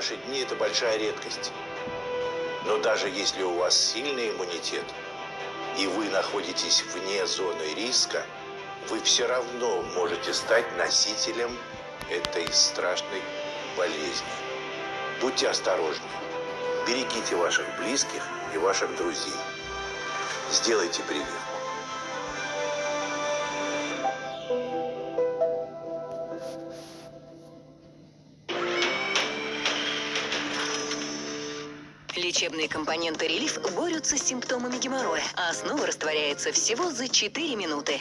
наши дни это большая редкость. Но даже если у вас сильный иммунитет, и вы находитесь вне зоны риска, вы все равно можете стать носителем этой страшной болезни. Будьте осторожны. Берегите ваших близких и ваших друзей. Сделайте прививку. Лечебные компоненты Релиф борются с симптомами геморроя, а основа растворяется всего за 4 минуты.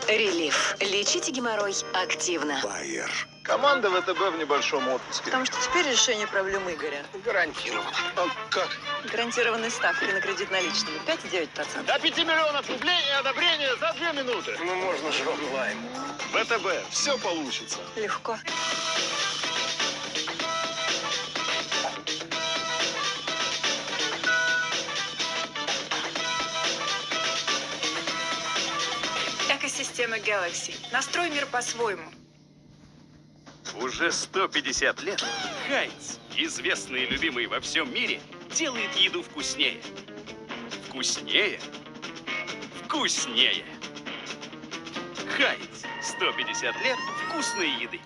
Релиф. Лечите геморрой активно. Байер. Команда ВТБ в небольшом отпуске. Потому что теперь решение проблемы Игоря. Гарантированно. А как? Гарантированные ставки на кредит наличными 5,9%. До 5 миллионов рублей и одобрение за 2 минуты. Ну можно же онлайн. ВТБ. Все получится. Легко. Экосистема Galaxy. Настрой мир по-своему. Уже 150 лет Хайнц, известный и любимый во всем мире, делает еду вкуснее. Вкуснее? Вкуснее! Хайнц. 150 лет вкусной еды.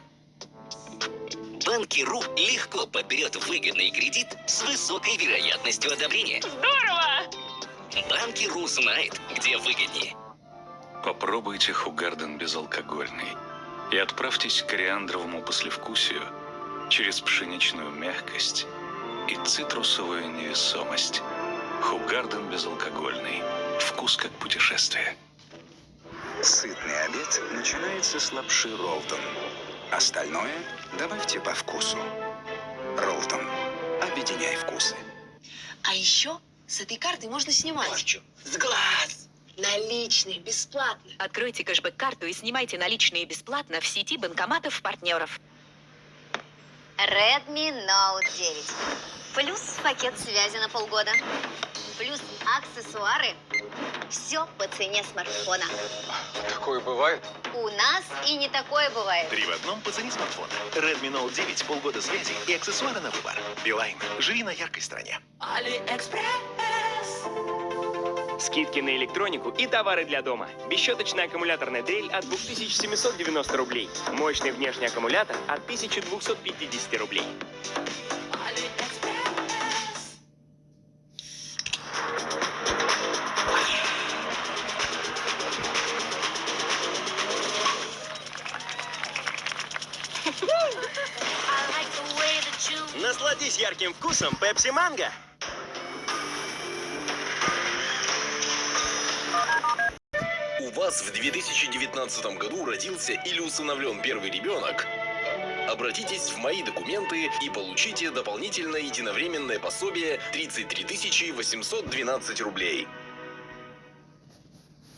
Банки.ру легко подберет выгодный кредит с высокой вероятностью одобрения. Здорово! Банки.ру знает, где выгоднее. Попробуйте Хугарден безалкогольный и отправьтесь к кориандровому послевкусию через пшеничную мягкость и цитрусовую невесомость. Хугарден безалкогольный. Вкус как путешествие. Сытный обед начинается с лапши Ролтон. Остальное добавьте по вкусу. Ролтон. Объединяй вкусы. А еще с этой карты можно снимать. С глаз. Наличные, бесплатно. Откройте кэшбэк-карту и снимайте наличные бесплатно в сети банкоматов-партнеров. Redmi Note 9. Плюс пакет связи на полгода. Плюс аксессуары. Все по цене смартфона. Такое бывает? У нас и не такое бывает. 3 в одном по цене смартфона. Redmi Note 9, полгода связи и аксессуары на выбор. Билайн. Живи на яркой стране. Скидки на электронику и товары для дома. Бесщеточная аккумуляторная дрель от 2790 рублей. Мощный внешний аккумулятор от 1250 рублей. Насладись ярким вкусом Пепси Манго. У вас в 2019 году родился или усыновлен первый ребенок? Обратитесь в «Мои документы» и получите дополнительное единовременное пособие 33 812 рублей.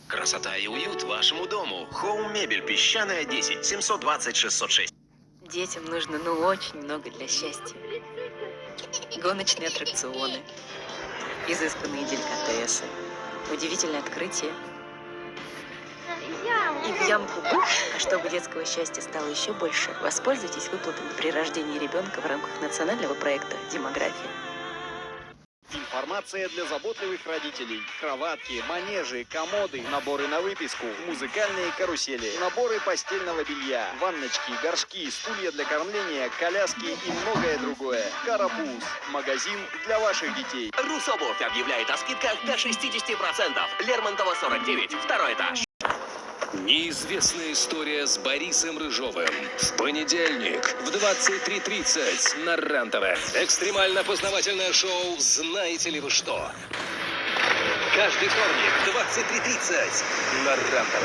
Красота и уют вашему дому. Хоум Мебель, Песчаная, 10, 720 606. Детям нужно, очень много для счастья. Гоночные аттракционы, изысканные деликатесы, удивительные открытия. И в ямку бык. А чтобы детского счастья стало еще больше, воспользуйтесь выплатами при рождении ребенка в рамках национального проекта «Демография». Информация для заботливых родителей. Кроватки, манежи, комоды, наборы на выписку, музыкальные карусели, наборы постельного белья, ванночки, горшки, стулья для кормления, коляски и многое другое. Карапуз. Магазин для ваших детей. Русобувь объявляет о скидках до 60%. Лермонтова, 49, второй этаж. Неизвестная история с Борисом Рыжовым. В понедельник в 23:30 на РЕН-ТВ. Экстремально-познавательное шоу «Знаете ли вы что?». Каждый вторник в 23:30 на РЕН-ТВ.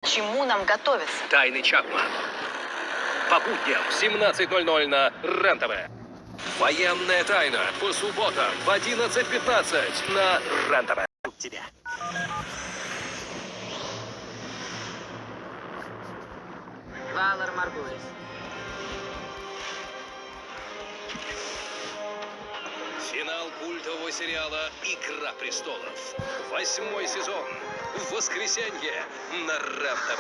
К чему нам готовиться? Тайны Чапман. По будням в 17:00 на РЕН-ТВ. Военная тайна по субботам в 11:15 на РЕН-ТВ. Тебя. Валар Маргулис. Финал культового сериала «Игра престолов». 8-й сезон. В воскресенье на РЕН-ТВ.